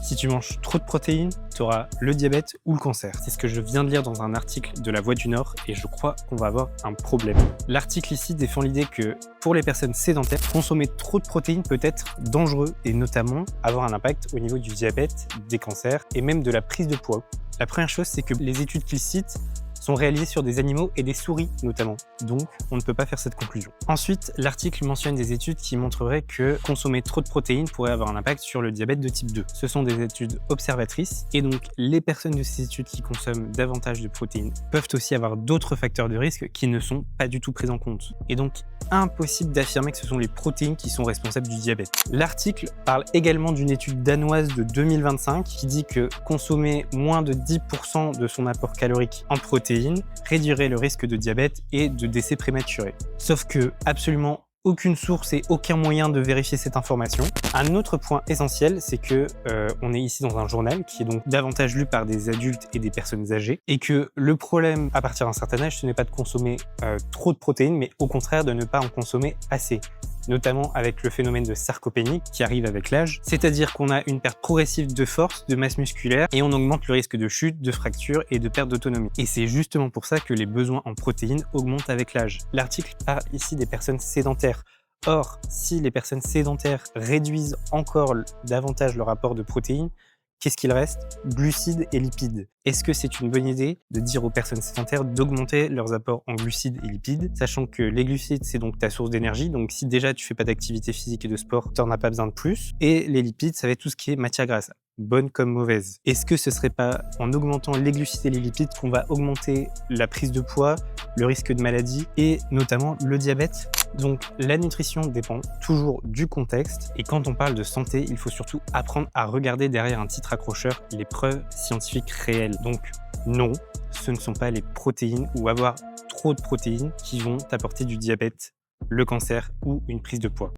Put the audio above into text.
Si tu manges trop de protéines, tu auras le diabète ou le cancer. C'est ce que je viens de lire dans un article de La Voix du Nord et je crois qu'on va avoir un problème. L'article ici défend l'idée que pour les personnes sédentaires, consommer trop de protéines peut être dangereux et notamment avoir un impact au niveau du diabète, des cancers et même de la prise de poids. La première chose, c'est que les études qu'il cite sont réalisées sur des animaux et des souris notamment. Donc, on ne peut pas faire cette conclusion. Ensuite, l'article mentionne des études qui montreraient que consommer trop de protéines pourrait avoir un impact sur le diabète de type 2. Ce sont des études observatrices et donc les personnes de ces études qui consomment davantage de protéines peuvent aussi avoir d'autres facteurs de risque qui ne sont pas du tout pris en compte. Et donc, impossible d'affirmer que ce sont les protéines qui sont responsables du diabète. L'article parle également d'une étude danoise de 2025 qui dit que consommer moins de 10% de son apport calorique en protéines réduirait le risque de diabète et de décès prématuré. Sauf que absolument aucune source et aucun moyen de vérifier cette information. Un autre point essentiel, c'est que on est ici dans un journal qui est donc davantage lu par des adultes et des personnes âgées et que le problème à partir d'un certain âge, ce n'est pas de consommer trop de protéines, mais au contraire de ne pas en consommer assez, notamment avec le phénomène de sarcopénie qui arrive avec l'âge, c'est-à-dire qu'on a une perte progressive de force, de masse musculaire et on augmente le risque de chute, de fracture et de perte d'autonomie. Et c'est justement pour ça que les besoins en protéines augmentent avec l'âge. L'article parle ici des personnes sédentaires. Or, si les personnes sédentaires réduisent encore davantage leur apport de protéines, qu'est-ce qu'il reste? Glucides et lipides. Est-ce que c'est une bonne idée de dire aux personnes sédentaires d'augmenter leurs apports en glucides et lipides, sachant que les glucides, c'est donc ta source d'énergie, donc si déjà tu fais pas d'activité physique et de sport, tu n'en as pas besoin de plus. Et les lipides, ça va être tout ce qui est matière grasse, bonne comme mauvaise. Est-ce que ce serait pas en augmentant les glucides et les lipides qu'on va augmenter la prise de poids, le risque de maladie et notamment le diabète? Donc la nutrition dépend toujours du contexte et quand on parle de santé, il faut surtout apprendre à regarder derrière un titre accrocheur les preuves scientifiques réelles. Donc non, ce ne sont pas les protéines ou avoir trop de protéines qui vont t'apporter du diabète, le cancer ou une prise de poids.